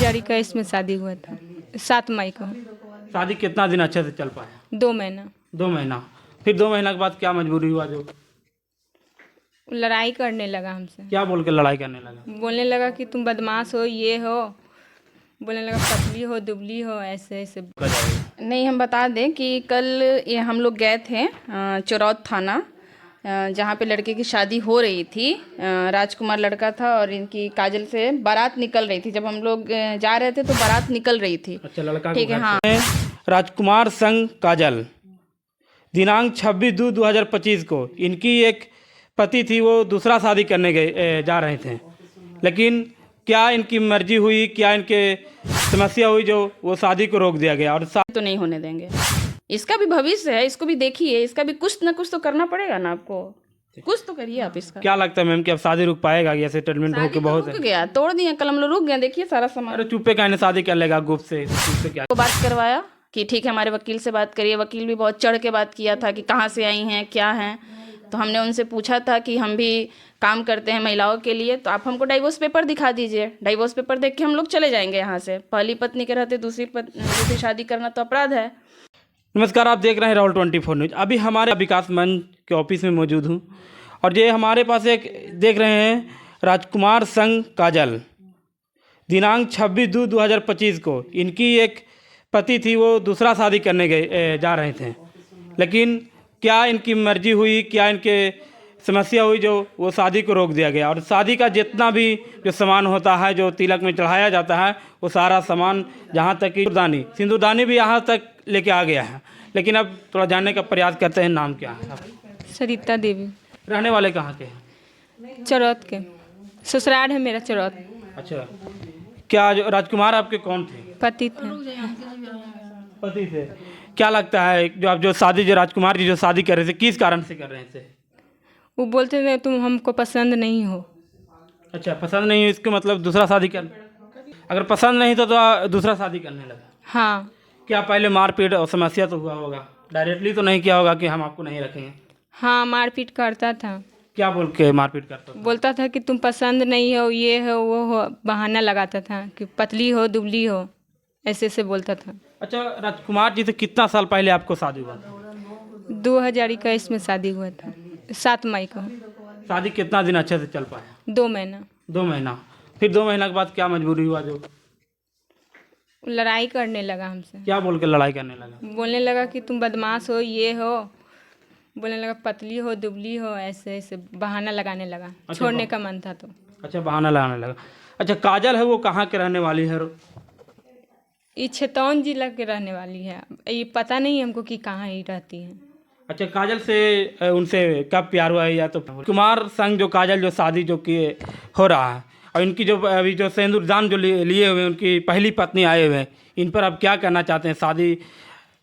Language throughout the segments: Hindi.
2021 में शादी हुआ था, 7 मई को। शादी कितना दिन अच्छे से चल पाया? 2 महीना। 2 महीना। फिर 2 महीना के बाद क्या मजबूरी हुआ जो लड़ाई करने लगा हमसे, क्या बोल के लड़ाई करने लगा? बोलने लगा कि तुम बदमाश हो, ये हो, बोलने लगा पतली हो, दुबली हो, ऐसे ऐसे। नहीं, हम बता दें कि कल ये हम लोग गए थे चौरौद थाना, जहाँ पे लड़के की शादी हो रही थी। राजकुमार लड़का था और इनकी काजल से बारात निकल रही थी। जब हम लोग जा रहे थे तो बारात निकल रही थी। अच्छा, लड़का ठीक है, हाँ। राजकुमार संग काजल दिनांक 26/2/2025 को इनकी एक पति थी, वो दूसरा शादी करने गए जा रहे थे। लेकिन क्या इनकी मर्जी हुई, क्या इनके समस्या हुई जो वो शादी को रोक दिया गया और तो नहीं होने देंगे। इसका भी भविष्य है, इसको भी देखिए, इसका भी कुछ ना कुछ तो करना पड़ेगा ना आपको। कुछ तो करिए आप इसका। क्या लगता है मैम कि अब शादी रुक पाएगा? ये सेटलमेंट हो के बहुत रुक गया, तोड़ दिया कल, हम लोग रुक गए। देखिए सारा सामान। अरे चुप्पे कहने शादी कर लेगा गुप्त से क्या? को बात करवाया कि ठीक है हमारे वकील से बात करिए। वकील भी बहुत चढ़ के बात किया था कि कहाँ से आई हैं, क्या हैं। तो हमने उनसे पूछा था कि हम भी काम करते हैं महिलाओं के लिए, तो आप हमको डाइवोर्स पेपर दिखा दीजिए। डाइवोर्स पेपर देख के हम लोग चले जाएंगे यहाँ से। पहली पत्नी के रहते दूसरी शादी करना तो अपराध है। नमस्कार, आप देख रहे हैं राहुल 24 न्यूज। अभी हमारे विकास मंच के ऑफिस में मौजूद हूँ और ये हमारे पास एक देख रहे हैं राजकुमार संग काजल दिनांक 26/2/2025 को इनकी एक पति थी, वो दूसरा शादी करने गए जा रहे थे। लेकिन क्या इनकी मर्जी हुई, क्या इनके समस्या हुई जो वो शादी को रोक दिया गया और शादी का जितना भी जो सामान होता है, जो तिलक में चढ़ाया जाता है, वो सारा सामान, जहाँ तक कि सिंदूरदानी भी यहाँ तक लेके आ गया है। लेकिन अब थोड़ा जानने का प्रयास करते हैं। नाम क्या है? सरिता देवी। रहने वाले कहाँ के हैं? चौरौद के, ससुराल है मेरा चौरौद। अच्छा, क्या जो राजकुमार आपके कौन थे? पति थे। पति थे। क्या लगता है जो आप जो राजकुमार जी जो शादी कर रहे थे, किस कारण से कर रहे थे? वो बोलते थे तुम हमको पसंद नहीं हो। अच्छा, पसंद नहीं है, इसके मतलब दूसरा शादी कर, अगर पसंद नहीं तो दूसरा शादी करने लगा। हाँ। क्या पहले मारपीट और समस्या तो हुआ होगा? डायरेक्टली तो नहीं किया होगा कि हम आपको नहीं रखेंगे? हाँ, मारपीट करता था। क्या बोल के मारपीट करता था? बोलता था कि तुम पसंद नहीं हो, ये हो, वो हो, बहाना लगाता था कि पतली हो, दुबली हो, ऐसे ऐसे बोलता था। अच्छा, राजकुमार जी से कितना साल पहले आपको शादी हुआ था? 2021 में शादी हुआ था, 7 मई को। शादी कितना दिन अच्छे से चल पाया? 2 महीना। 2 महीना। फिर 2 महीना के बाद क्या मजबूरी हुआ जो लड़ाई करने लगा हमसे, क्या बोल के लड़ाई करने लगा? बोलने लगा कि तुम बदमाश हो, ये हो, बोलने लगा पतली हो, दुबली हो, ऐसे ऐसे बहाना लगाने लगा। छोड़ने का मन था तो। अच्छा, बहाना लगाने लगा। अच्छा, काजल है वो कहाँ के रहने वाली है? ये छतौन जिला के रहने वाली है। ये पता नहीं हमको कि कहाँ ही रहती है। अच्छा, काजल से उनसे कब प्यार हुआ है? या तो कुमार संग जो काजल जो शादी जो किए हो रहा है और इनकी जो अभी जो सिंदूरदान जो लिए हुए हैं, उनकी पहली पत्नी आए हुए हैं, इन पर आप क्या कहना चाहते हैं? शादी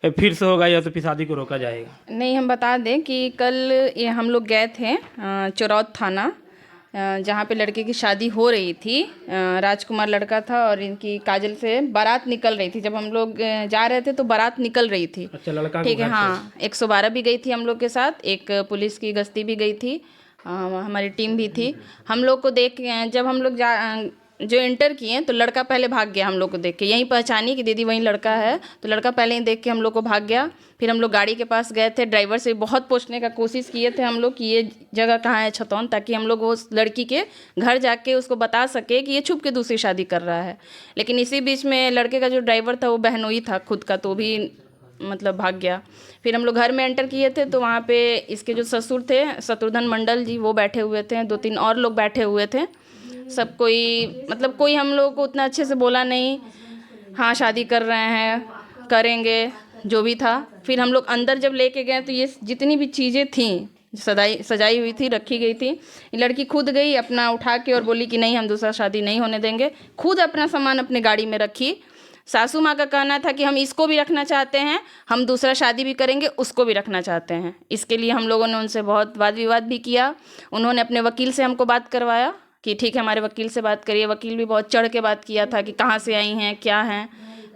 फिर से होगा या तो फिर शादी को रोका जाएगा? नहीं, हम बता दें कि कल ये हम लोग गए थे चौरौद थाना, जहाँ पे लड़के की शादी हो रही थी। राजकुमार लड़का था और इनकी काजल से बारात निकल रही थी। जब हम लोग जा रहे थे तो बारात निकल रही थी। अच्छा, लड़का ठीक है, हाँ। 112 भी गई थी हम लोग के साथ, एक पुलिस की गश्ती भी गई थी, हमारी टीम भी थी। हम लोग को देख जब हम लोग जो इंटर किए तो लड़का पहले भाग गया। हम लोग को देख के यहीं पहचानी कि दीदी वहीं लड़का है, तो लड़का पहले ही देख के हम लोग को भाग गया। फिर हम लोग गाड़ी के पास गए थे, ड्राइवर से बहुत पूछने का कोशिश किए थे हम लोग कि ये जगह कहाँ है छतौन, ताकि हम लोग उस लड़की के घर जाके उसको बता सके कि ये छुप के दूसरी शादी कर रहा है। लेकिन इसी बीच में लड़के का जो ड्राइवर था वो बहनोई था खुद का, तो भी मतलब भाग गया। फिर हम लोग घर में एंटर किए थे तो वहाँ पे इसके जो ससुर थे, शत्रुघ्न मंडल जी, वो बैठे हुए थे। 2-3 और लोग बैठे हुए थे। सब कोई मतलब कोई हम लोग को उतना अच्छे से बोला नहीं। हाँ, शादी कर रहे हैं, करेंगे, जो भी था। फिर हम लोग अंदर जब लेके गए तो ये जितनी भी चीज़ें थी सजाई हुई थी, रखी गई थी, ये लड़की खुद गई अपना उठा के और बोली कि नहीं, हम दूसरा शादी नहीं होने देंगे। खुद अपना सामान अपने गाड़ी में रखी। सासू माँ का कहना था कि हम इसको भी रखना चाहते हैं, हम दूसरा शादी भी करेंगे, उसको भी रखना चाहते हैं। इसके लिए हम लोगों ने उनसे बहुत वाद विवाद भी किया। उन्होंने अपने वकील से हमको बात करवाया कि ठीक है हमारे वकील से बात करिए। वकील भी बहुत चढ़ के बात किया था कि कहाँ से आई हैं, क्या हैं।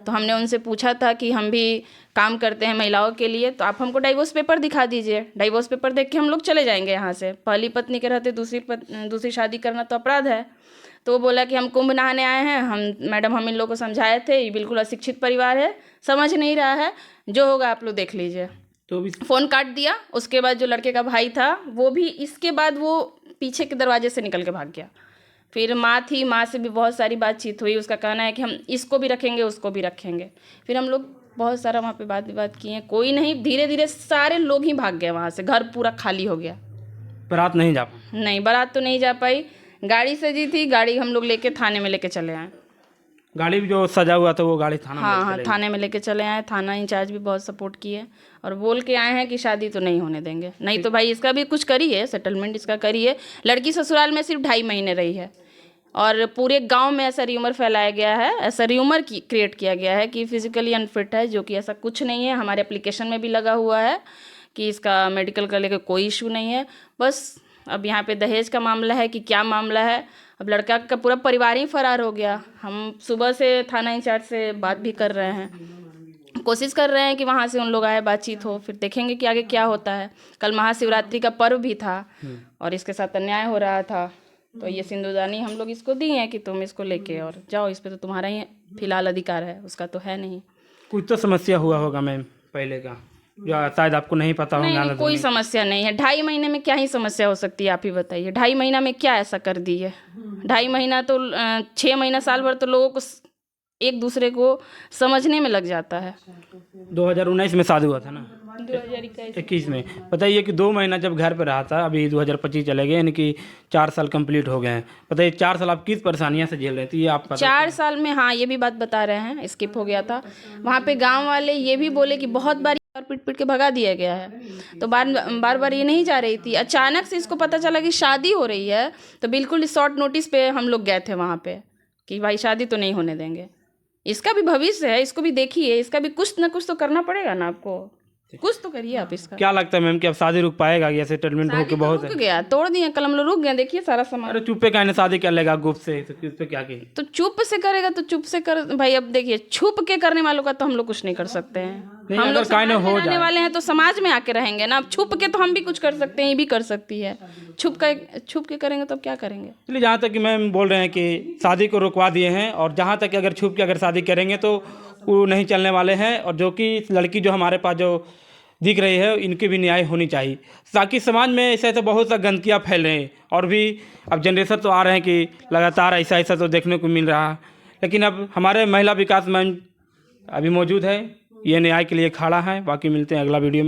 तो हमने उनसे पूछा था कि हम भी काम करते हैं महिलाओं के लिए, तो आप हमको डाइवोर्स पेपर दिखा दीजिए। डाइवोर्स पेपर देख के हम लोग चले जाएंगे यहाँ से। पहली पत्नी के रहते दूसरी शादी करना तो अपराध है। तो वो बोला कि हम कुंभ नहाने आए हैं। मैडम हम इन लोगों को समझाए थे, ये बिल्कुल अशिक्षित परिवार है, समझ नहीं रहा है, जो होगा आप लोग देख लीजिए। तो भी फ़ोन काट दिया। उसके बाद जो लड़के का भाई था वो भी इसके बाद वो पीछे के दरवाजे से निकल के भाग गया। फिर माँ थी, माँ से भी बहुत सारी बातचीत हुई। उसका कहना है कि हम इसको भी रखेंगे, उसको भी रखेंगे। फिर हम लोग बहुत सारा वहाँ पे बात विवाद किए, कोई नहीं। धीरे धीरे सारे लोग ही भाग गए वहाँ से, घर पूरा खाली हो गया। बारात नहीं जा नहीं, बारात तो नहीं जा पाई। गाड़ी सजी थी, गाड़ी हम लोग लेके थाने में लेके चले आए। गाड़ी भी जो सजा हुआ था वो गाड़ी थाना में हाँ, चले गई। थाने में लेके चले आए। थाना इंचार्ज भी बहुत सपोर्ट किए और बोल के आए हैं कि शादी तो नहीं होने देंगे। नहीं तो भाई इसका भी कुछ करिए, सेटलमेंट इसका करिए। लड़की ससुराल में सिर्फ 2.5 महीने रही है और पूरे गांव में ऐसा र्यूमर फैलाया गया है, ऐसा र्यूमर क्रिएट किया गया है कि फिजिकली अनफिट है, जो कि ऐसा कुछ नहीं है। हमारे एप्लीकेशन में भी लगा हुआ है कि इसका मेडिकल का लेकर कोई इशू नहीं है। बस अब यहाँ पे दहेज का मामला है कि क्या मामला है, अब लड़का का पूरा परिवार ही फरार हो गया। हम सुबह से थाना इंचार्ज से बात भी कर रहे हैं, कोशिश कर रहे हैं कि वहाँ से उन लोग आए, बातचीत हो, फिर देखेंगे कि आगे क्या होता है। कल महाशिवरात्रि का पर्व भी था और इसके साथ अन्याय हो रहा था, तो ये सिंदूरदानी हम लोग इसको दिए हैं कि तुम इसको लेके और जाओ, इस पे तो तुम्हारा ही फिलहाल अधिकार है, उसका तो है नहीं। कुछ तो समस्या हुआ होगा मैम पहले का, या शायद आपको नहीं पता नहीं, होगा। नहीं कोई समस्या नहीं है। 2.5 महीने में क्या ही समस्या हो सकती है, आप ही बताइए। 2.5 महीना में क्या ऐसा कर दी है? 2.5 महीना तो 6 महीना साल भर तो लोगों को एक दूसरे को समझने में लग जाता है। 2019 में शादी हुआ था ना, 2021 में। बताइए कि 2 महीना जब घर पे रहा था, अभी 2025 चले गए, यानी कि 4 साल कंप्लीट हो गए हैं। बताइए 4 साल आप किस परेशानियां से झेल रहे थे, ये आप पता 4 साल में, हाँ ये भी बात बता रहे हैं, स्किप हो गया था। वहाँ पे गांव वाले ये भी बोले कि बहुत बार और पीट पीट के भगा दिया गया है। तो बार बार ये नहीं जा रही थी। अचानक से इसको पता चला कि शादी हो रही है, तो बिल्कुल शॉर्ट नोटिस पे हम लोग गए थे वहाँ पे कि भाई शादी तो नहीं होने देंगे। इसका भी भविष्य है, इसको भी देखिए, इसका भी कुछ ना कुछ तो करना पड़ेगा ना आपको, कुछ तो करिए आप इसका। क्या लगता है मैम कि अब शादी रुक पाएगा या सेटलमेंट हो के बहुत रुक गया, तोड़ दिए, कल हम लोग रुक गए। देखिए सारा सामान। अरे चुप पे कहने शादी कर लेगा गुप्त से, तो उस पे क्या कही? तो चुप से करेगा तो चुप से कर भाई। अब देखिए छुप के करने वालों का तो हम लोग कुछ नहीं कर सकते हैं। नहीं, हम अगर लोग समाज में हो रहने वाले हैं तो समाज में आके रहेंगे ना। अब छुप के तो हम भी कुछ कर सकते हैं, ये भी कर सकती है। छुप के करेंगे तो अब क्या करेंगे? इसलिए जहाँ तक कि मैम बोल रहे हैं कि शादी को रुकवा दिए हैं, और जहाँ तक कि अगर छुप के अगर शादी करेंगे तो वो नहीं चलने वाले हैं। और जो कि लड़की जो हमारे पास जो दिख रही है, इनकी भी न्याय होनी चाहिए, ताकि समाज में ऐसे ऐसे बहुत सा गंदगियाँ फैल रहे हैं। और भी अब जनरेशन तो आ रहे हैं कि लगातार ऐसा ऐसा तो देखने को मिल रहा है। लेकिन अब हमारे महिला विकास मंच अभी मौजूद है, ये न्याय के लिए खड़ा है। बाकी मिलते हैं अगला वीडियो में।